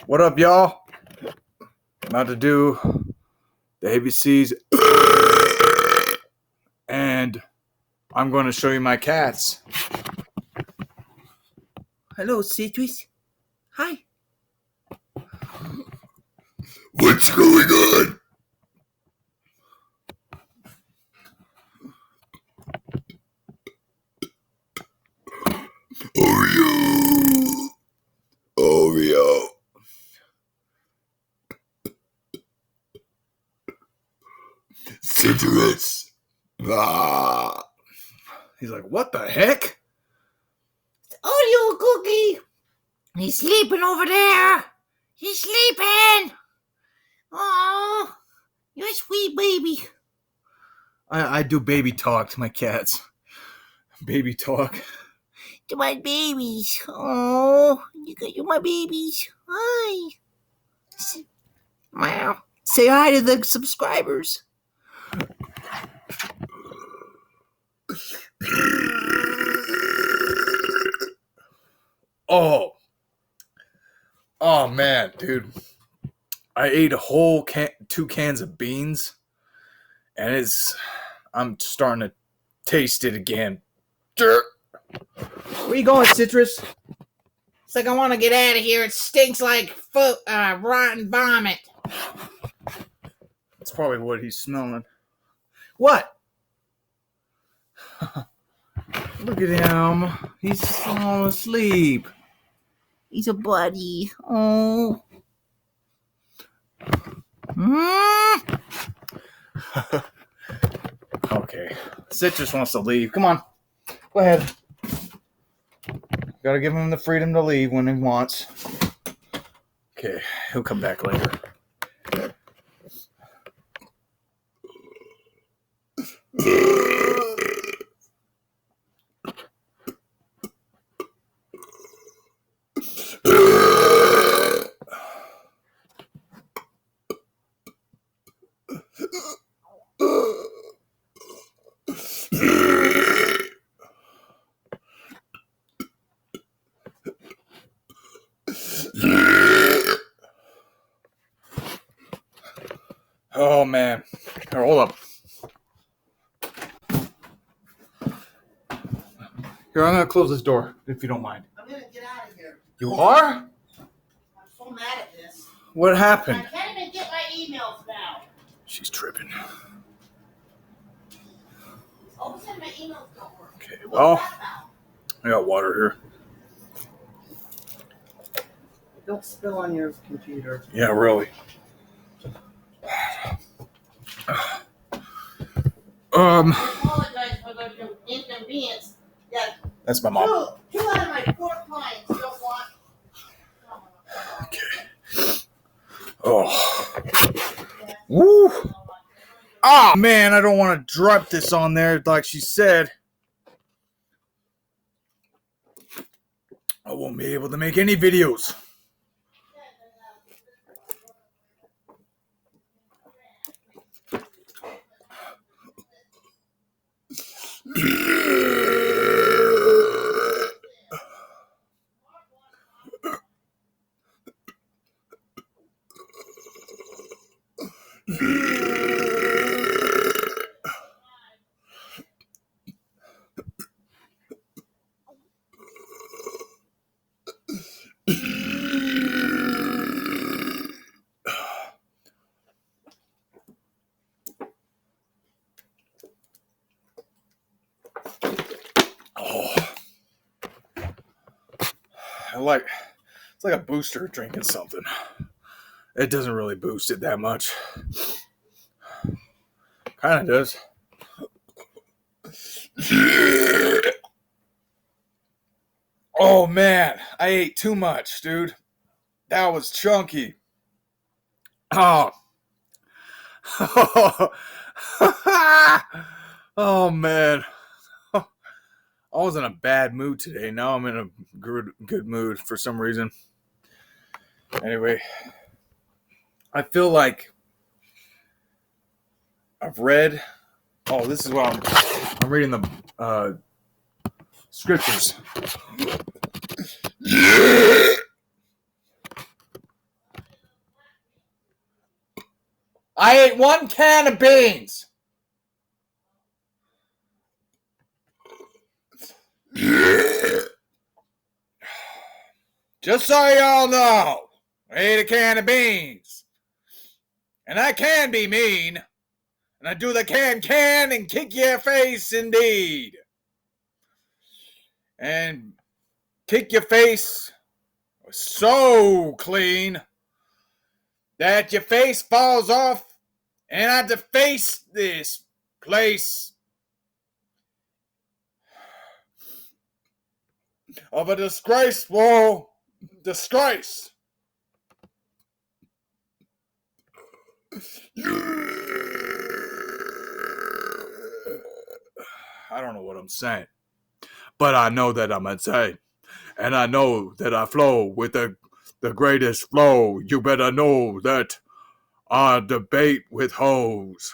What up, y'all? About to do the ABCs, and I'm going to show you my cats. Hello, Citrus. Hi. What's going on? Oreo. Citrus. Ah. He's like, what the heck? Oreo cookie. He's sleeping over there. He's sleeping. Oh, you're a sweet baby. I do baby talk to my cats. Baby talk. To my babies. Oh, you're my babies. Hi. Wow. Say hi to the subscribers. Oh man, dude. I ate a whole 2 cans of beans, and I'm starting to taste it again. Where you going, Citrus? It's like I want to get out of here. It stinks like rotten vomit. That's probably what he's smelling. What? Look at him. He's falling asleep. He's a buddy. Oh. Okay. Citrus wants to leave. Come on. Go ahead. Gotta give him the freedom to leave when he wants. Okay. He'll come back later. Oh man. Here, hold up. Here, I'm gonna close this door if you don't mind. I'm gonna get out of here. You are? I'm so mad at this. What happened? I can't even get my emails now. She's tripping. All of a sudden my emails don't work. Okay, What's well, that about? I got water here. Don't spill on your computer. Yeah, really. I apologize for the inconvenience. Yeah, That's my mom. two out of my 4 clients don't want. Okay. Oh. Woo. Oh, man, I don't want to drop this on there like she said. I won't be able to make any videos. It's like a booster drinking something. It doesn't really boost it that much. Kind of does. Oh man, I ate too much, dude. That was chunky. Oh. Oh man. I was in a bad mood today. Now I'm in a good mood for some reason. Anyway, I feel like I've read. Oh, this is what I'm reading the scriptures. I ate 1 can of beans. Yeah. Just so y'all know, I ate a can of beans. And I can be mean. And I do the can and kick your face indeed. And kick your face so clean that your face falls off and I have to face this place of a disgraceful disgrace. I don't know what I'm saying, but I know that I'm insane. And I know that I flow with the greatest flow. You better know that I debate with hoes.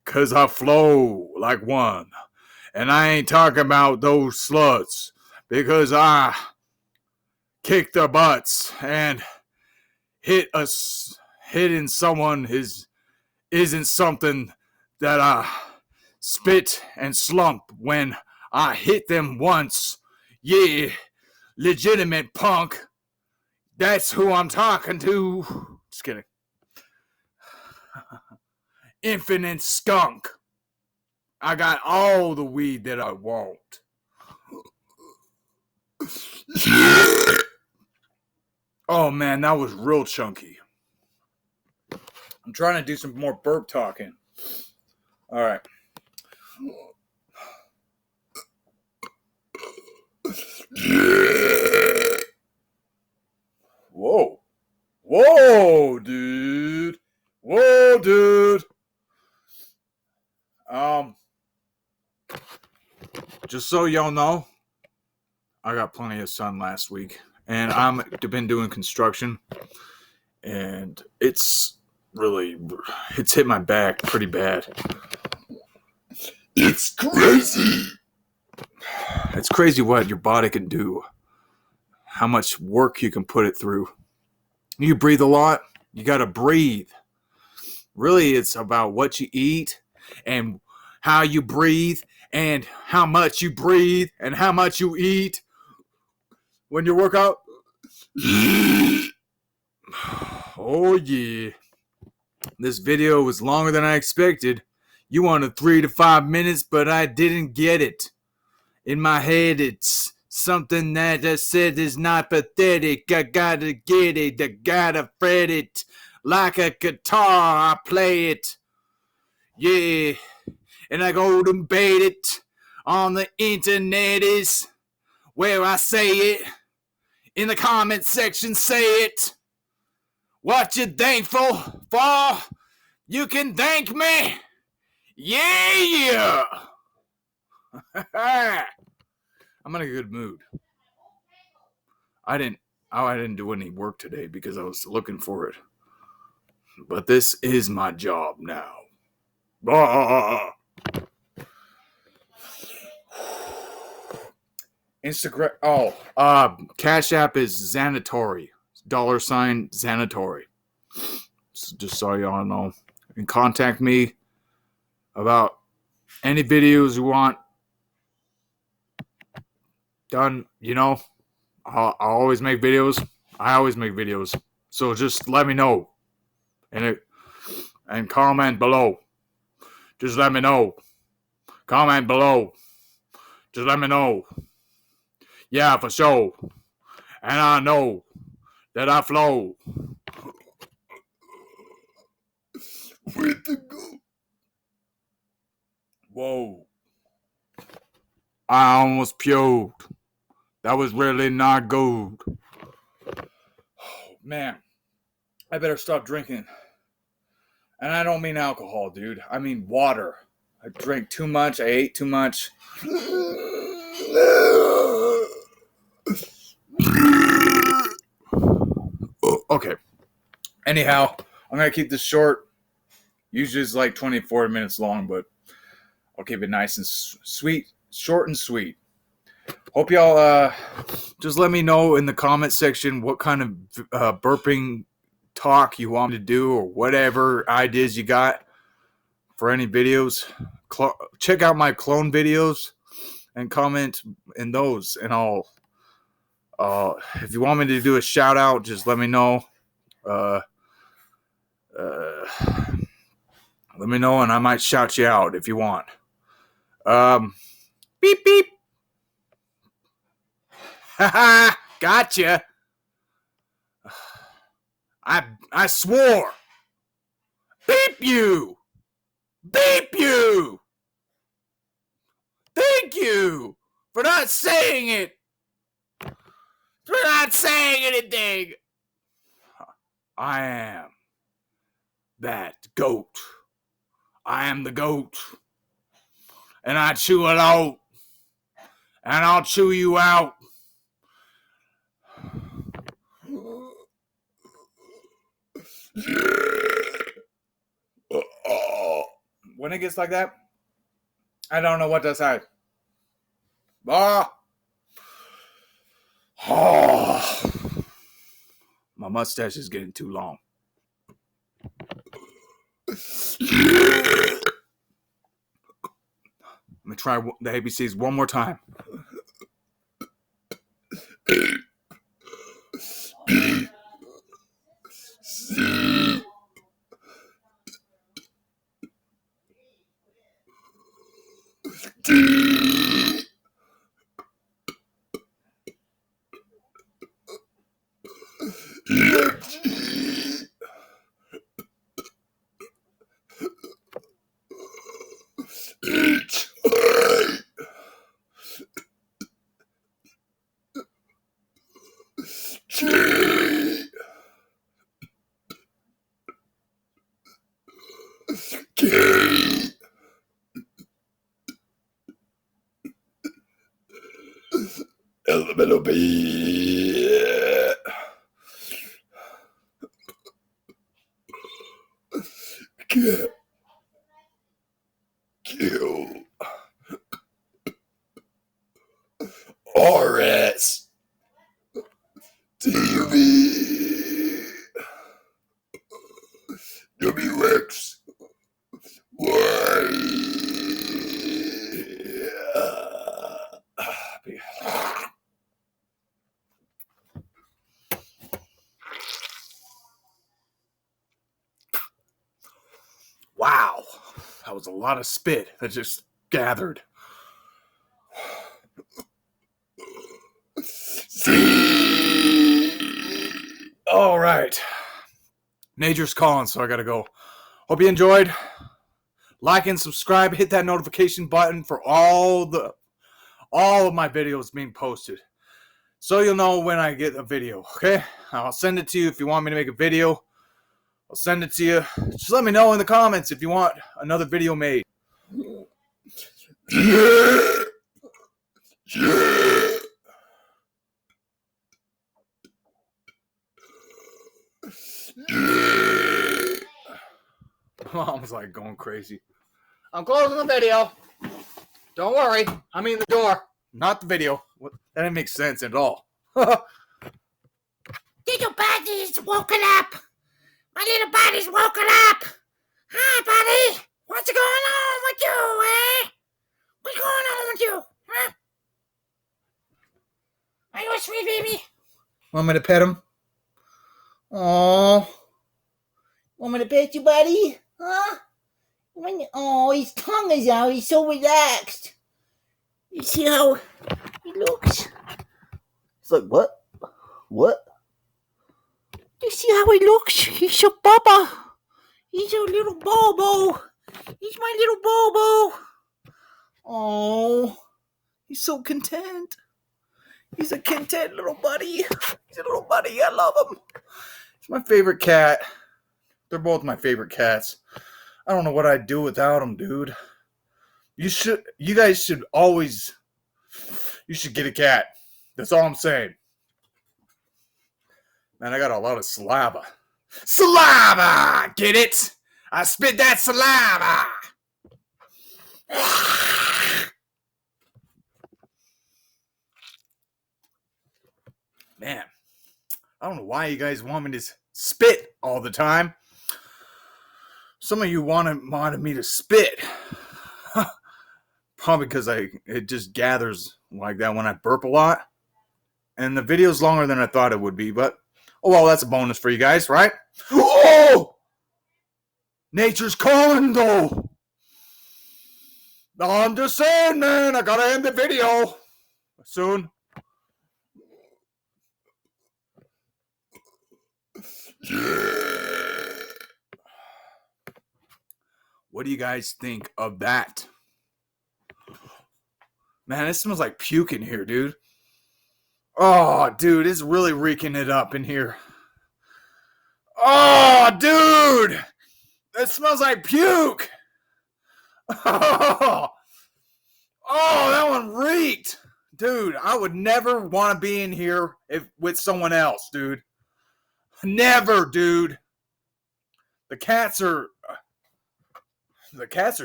'Cause I flow like one. And I ain't talking about those sluts. Because I kick their butts and hitting someone isn't something that I spit and slump when I hit them once. Yeah, legitimate punk. That's who I'm talking to. Just kidding. Infinite skunk. I got all the weed that I want. Yeah. Oh man, that was real chunky. I'm trying to do some more burp talking. All right. Yeah. Whoa. Whoa, dude. Whoa, dude. Just so y'all know, I got plenty of sun last week, and I've been doing construction, and it's hit my back pretty bad. It's crazy. It's crazy what your body can do, how much work you can put it through. You breathe a lot, you gotta breathe. Really, it's about what you eat and how you breathe and how much you breathe and how much you eat when you work out. Oh yeah. This video was longer than I expected. You wanted 3 to 5 minutes, but I didn't get it. In my head, it's something that I said is not pathetic. I gotta get it. I gotta fret it. Like a guitar, I play it. Yeah. And I go to bait it on the internet is where I say it. In the comment section, say it. What you thankful for? You can thank me. Yeah. I'm in a good mood. I didn't do any work today because I was looking for it. But this is my job now. Instagram. Cash App is Xanatori. $ Xanatori. Just so y'all know. You can contact me about any videos you want done. You know, I always make videos. I always make videos. So just let me know. And comment below. Just let me know. Comment below. Just let me know. Yeah, for sure. And I know that I flow. With the go. Whoa. I almost puked. That was really not good. Oh, man. I better stop drinking. And I don't mean alcohol, dude. I mean water. I drank too much. I ate too much. Okay. Anyhow, I'm going to keep this short. Usually it's like 24 minutes long, but I'll keep it nice and sweet. Short and sweet. Hope y'all just let me know in the comment section what kind of burping talk you want me to do or whatever ideas you got for any videos, check out my clone videos and comment in those. And I'll, if you want me to do a shout out, just let me know. Let me know and I might shout you out if you want. Beep, beep. Haha, gotcha. I swore. Beep you. Beep you. Thank you for not saying it. For not saying anything. I am that goat. I am the goat. And I chew it out. And I'll chew you out. When it gets like that, I don't know what to say. Ah. Oh. My mustache is getting too long. Let me try the ABCs one more time. C, D, F, G, H, I, J, K, L, B, K, Q, R, S, T, V, W, X, Y. Wow. That was a lot of spit that just gathered. All right. Nature's calling, so I gotta go. Hope you enjoyed. Like and subscribe. Hit that notification button for all of my videos being posted, so you'll know when I get a video. Okay, I'll send it to you if you want me to make a video. I'll send it to you. Just let me know in the comments if you want another video made. Yeah. Yeah. Yeah. Mom's like going crazy. I'm closing the video. Don't worry. I mean the door. Not the video. What? That didn't make sense at all. Little buddy's woken up. My little buddy's woken up. Hi, buddy. What's going on with you, eh? What's going on with you, huh? Are you a sweet baby? Want me to pet him? Oh. Want me to pet you, buddy? Huh? Oh, his tongue is out. He's so relaxed. You see how he looks? It's like, what? What? You see how he looks? He's a bubba. He's a little Bobo. He's my little Bobo. Oh, he's so content. He's a content little buddy. He's a little buddy. I love him. He's my favorite cat. They're both my favorite cats. I don't know what I'd do without them, dude. You guys should always, you should get a cat. That's all I'm saying. Man, I got a lot of saliva. Saliva! Get it? I spit that saliva! Man, I don't know why you guys want me to spit all the time. Some of you wanted me to spit. Probably because it just gathers like that when I burp a lot. And the video's longer than I thought it would be, but oh well, that's a bonus for you guys, right? Oh! Nature's calling though. I'm just saying, man, I gotta end the video soon. Yeah. What do you guys think of that? Man, it smells like puke in here, dude. Oh, dude, it's really reeking it up in here. Oh, dude! It smells like puke! Oh, that one reeked! Dude, I would never want to be in here with someone else, dude. Never, dude. The cats are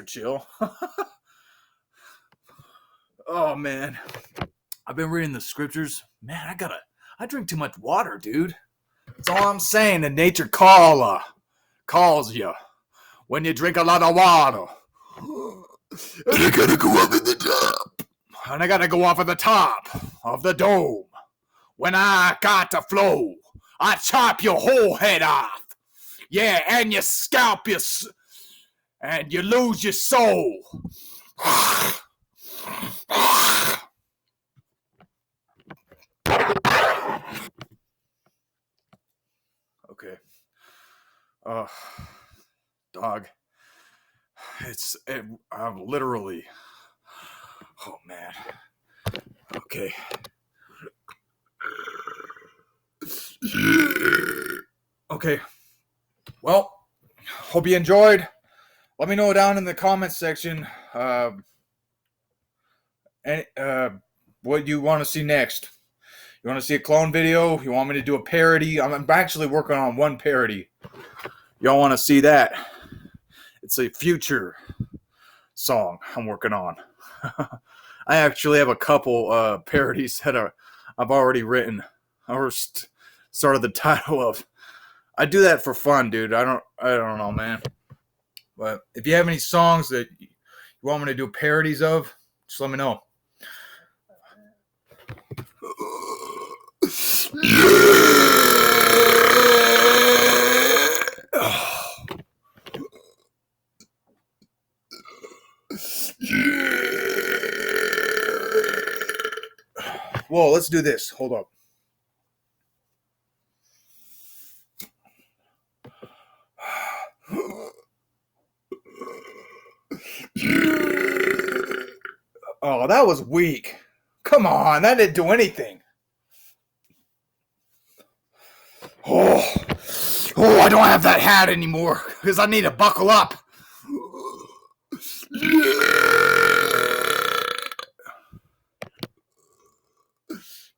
chill. Oh, man. I've been reading the scriptures. Man, I drink too much water, dude. That's all I'm saying. The nature calls you when you drink a lot of water. And I gotta go up in the top. And I gotta go off at the top of the dome. When I got to flow, I chop your whole head off. Yeah, and you scalp and you lose your soul. Okay. Dog. I'm literally. Oh man. Okay. Okay. Well, hope you enjoyed. Let me know down in the comments section what you want to see next. You want to see a clone video? You want me to do a parody? I'm actually working on one parody. Y'all want to see that? It's a future song I'm working on. I actually have a couple parodies that I've already written or started the title of. I do that for fun, dude. I don't know, man. But if you have any songs that you want me to do parodies of, just let me know. Whoa, let's do this. Hold up. Oh, that was weak. Come on, that didn't do anything. Oh, I don't have that hat anymore because I need to buckle up.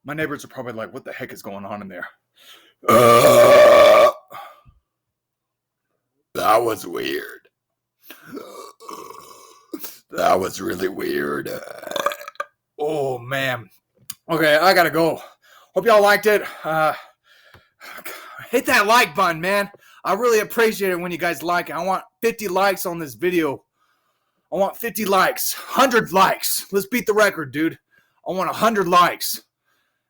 My neighbors are probably like, what the heck is going on in there? That was weird. That was really weird. Oh, man. Okay, I gotta go. Hope y'all liked it. Hit that like button, man. I really appreciate it when you guys like it. I want 50 likes on this video. I want 50 likes. 100 likes. Let's beat the record, dude. I want 100 likes.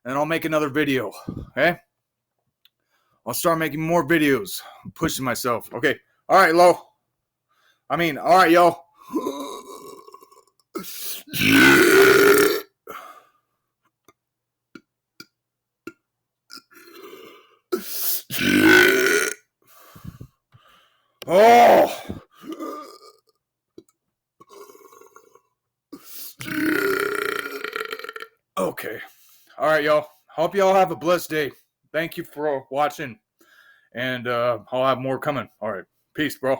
And I'll make another video. Okay? I'll start making more videos. I'm pushing myself. Okay. All right, all right, yo. Oh. Okay. All right, y'all. Hope y'all have a blessed day. Thank you for watching. And I'll have more coming. All right. Peace, bro.